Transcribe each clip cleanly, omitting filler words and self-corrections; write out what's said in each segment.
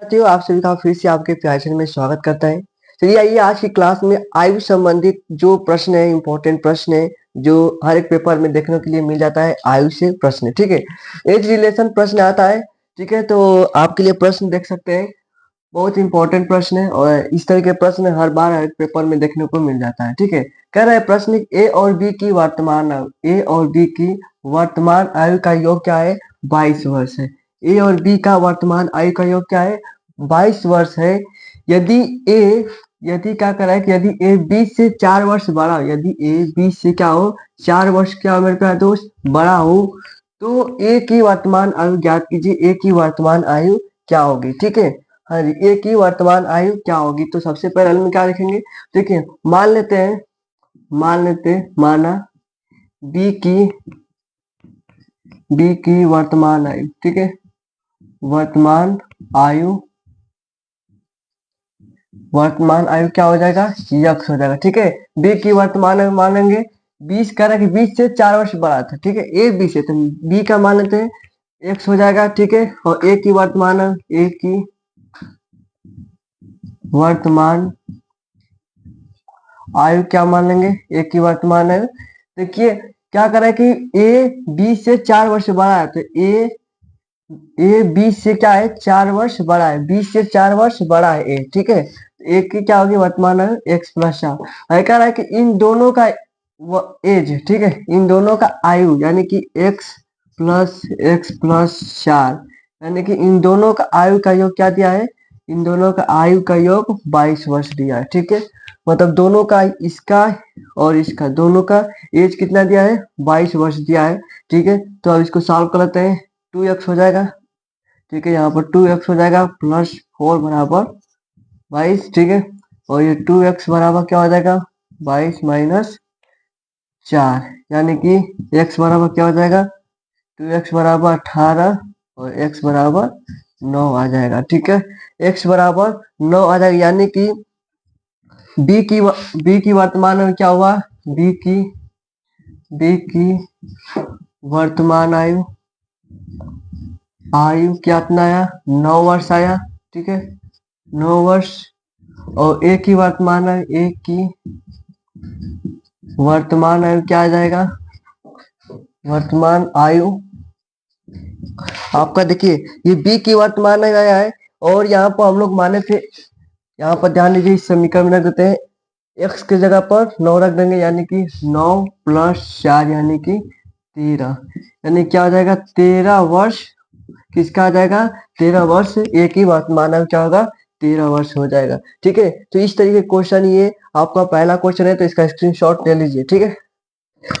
साथियों, आप सभी का फिर से आपके प्यार चैनल में स्वागत करता है। चलिए आइए आज की क्लास में आयु संबंधित जो प्रश्न है, इंपॉर्टेंट प्रश्न है, जो हर एक पेपर में देखने के लिए मिल जाता है, आयु से प्रश्न, ठीक है। एज रिलेशन प्रश्न आता है, ठीक है। तो आपके लिए प्रश्न देख सकते हैं, बहुत इंपॉर्टेंट प्रश्न है और इस तरह के प्रश्न हर बार हर एक पेपर में देखने को मिल जाता है, ठीक है। कह रहा है प्रश्न ए और बी की वर्तमान आयु, ए और बी की वर्तमान आयु का योग क्या है? 22 वर्ष है। ए और बी का वर्तमान आयु का योग क्या है? 22 वर्ष है। यदि ए यदि क्या करा है कि यदि ए बी से 4 वर्ष बड़ा हो, यदि ए बी से क्या हो, 4 वर्ष क्या हो मेरे प्यारे दोस्त, बड़ा हो, तो ए की वर्तमान आयु ज्ञात कीजिए। ए की वर्तमान आयु क्या होगी, ठीक है। हाँ जी, ए की वर्तमान आयु क्या होगी? तो सबसे पहले हम क्या लिखेंगे, देखिए मान लेते हैं, माना बी की वर्तमान आयु, ठीक है, वर्तमान आयु क्या हो जाएगा? यक्स हो जाएगा, ठीक है। बी की वर्तमान आयु मानेंगे 20, कह रहा है कि 20 से 4 वर्ष बड़ा था, ठीक है। ए बी से, तो बी का मान लेते हैं एक्स हो जाएगा, ठीक है। और ए की वर्तमान आयु, ए की वर्तमान आयु क्या मान लेंगे? ए की वर्तमान आयु, देखिए क्या कर रहा है कि ए बी से 4 वर्ष बड़ा है, तो ए बी से क्या है? 4 वर्ष बड़ा है, 20 से 4 वर्ष बड़ा है ए, ठीक है। ए की क्या होगी वर्तमान आयु? X plus 4। कह रहा है कि इन दोनों का एज, ठीक है, इन दोनों का आयु यानी कि एक्स प्लस 4, यानी कि इन दोनों का आयु का योग क्या दिया है? इन दोनों का आयु का योग 22 वर्ष दिया है, ठीक है। मतलब दोनों का, इसका और इसका, दोनों का एज कितना दिया है? 22 वर्ष दिया है, ठीक है। तो अब इसको सॉल्व कर लेते हैं, 2x हो जाएगा, ठीक है। यहाँ पर 2x हो जाएगा प्लस 4 बराबर 22, ठीक है। और ये 2x बराबर क्या हो जाएगा? 22 माइनस 4, यानी कि x बराबर क्या हो जाएगा? 2x बराबर 18 और x बराबर 9 आ जाएगा, ठीक है। x बराबर 9 आ जाएगा, यानी कि बी की वर्तमान आयु क्या हुआ? बी की वर्तमान आयु कितना आया? 9 वर्ष आया, ठीक है, 9 वर्ष। और ए की वर्तमान आयु, ए की वर्तमान आयु क्या आ जाएगा? वर्तमान आयु आपका, देखिए ये बी की वर्तमान आयु आया है, और यहाँ पर हम लोग माने थे, यहाँ पर ध्यान दीजिए, इस समीकरण में रख देते हैं, एक्स की जगह पर 9 रख देंगे, यानी कि 9 प्लस 4 यानी कि 13, यानी क्या हो जाएगा? 13 वर्ष। किसका आ जाएगा? 13 वर्ष। ए की वर्तमान आयु क्या होगा? 13 वर्ष हो जाएगा, ठीक है। तो इस तरीके क्वेश्चन, ये आपका पहला क्वेश्चन है, तो इसका स्क्रीनशॉट ले लीजिए, ठीक है।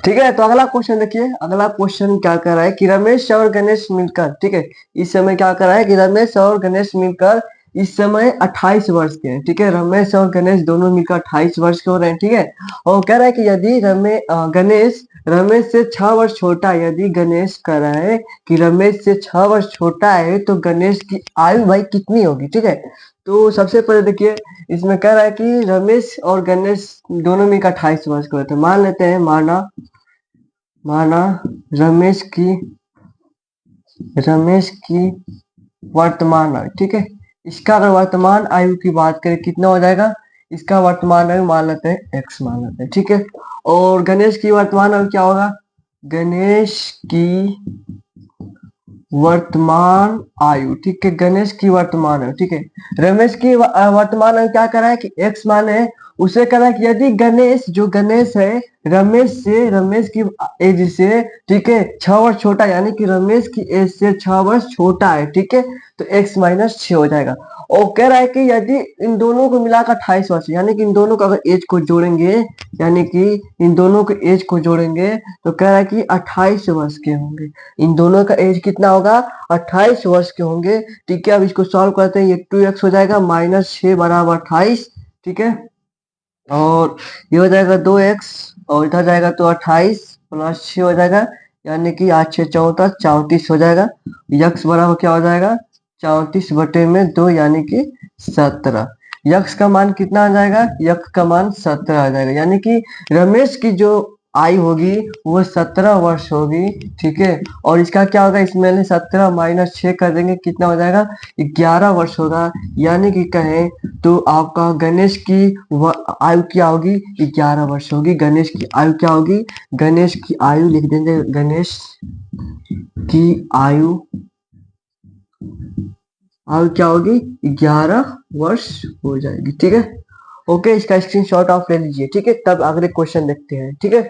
ठीक है, तो अगला क्वेश्चन देखिए। अगला क्वेश्चन क्या कर रहा है कि रमेश और गणेश मिलकर, ठीक है, इस समय क्या कर रहा है कि रमेश और गणेश मिलकर इस समय 28 वर्ष के हैं, ठीक है। रमेश और गणेश दोनों मिलकर 28 वर्ष के हो रहे हैं, ठीक है। और कह रहा है कि यदि गणेश रमेश से 6 वर्ष छोटा है, यदि गणेश कह रहा है कि रमेश से 6 वर्ष छोटा है, तो गणेश की आयु भाई कितनी होगी, ठीक है। तो सबसे पहले देखिए, इसमें कह रहा है कि रमेश और गणेश दोनों मिलकर 28 वर्ष के होते हैं। मान लेते हैं, माना रमेश की वर्तमान आयु, ठीक है। इसका अगर वर्तमान आयु की बात करें, कितना हो जाएगा? इसका वर्तमान आयु मान लेते हैं x मान लेते हैं, ठीक है। और गणेश की वर्तमान आयु क्या होगा? गणेश की वर्तमान आयु, ठीक है, गणेश की वर्तमान आयु, ठीक है। रमेश की वर्तमान आयु क्या करा है कि x माने, उसे करा है कि यदि गणेश है रमेश की एज से, ठीक है, 6 वर्ष छोटा, यानी कि रमेश की एज से 6 वर्ष छोटा है, ठीक है, तो x माइनस 6 हो जाएगा। और कह रहा है कि यदि इन दोनों को मिलाकर 28 वर्ष, यानी कि इन दोनों का अगर एज को जोड़ेंगे, यानी कि इन दोनों के एज को जोड़ेंगे, तो कह रहा है कि 28 वर्ष के होंगे। इन दोनों का एज कितना होगा? 28 वर्ष के होंगे, ठीक है। अब इसको सॉल्व करते हैं, ये 2x हो जाएगा माइनस 6 बराबर 28, ठीक है। और ये हो जाएगा 2x, और इधर जाएगा तो 28 प्लस 6 हो जाएगा, यानी कि 8 6 14 34 हो जाएगा। यक्स बराबर क्या हो जाएगा? 34 बटे में 2, यानी कि 17। यक्स का मान कितना आ जाएगा? यक्स का मान 17 आ जाएगा, यानी कि रमेश की जो आयु होगी वो 17 वर्ष होगी, ठीक है। और इसका क्या होगा, इसमें 17 माइनस 6 कर देंगे, कितना हो जाएगा, 11 वर्ष होगा। यानी कि कहें तो आपका गणेश की आयु क्या होगी, 11 वर्ष होगी। गणेश की आयु क्या होगी, गणेश की आयु लिख देंगे, गणेश की आयु आयु क्या होगी, 11 वर्ष हो जाएगी, ठीक है। ओके, इसका स्क्रीनशॉट आप ले लीजिए, ठीक है। तब अगले क्वेश्चन देखते हैं, ठीक है।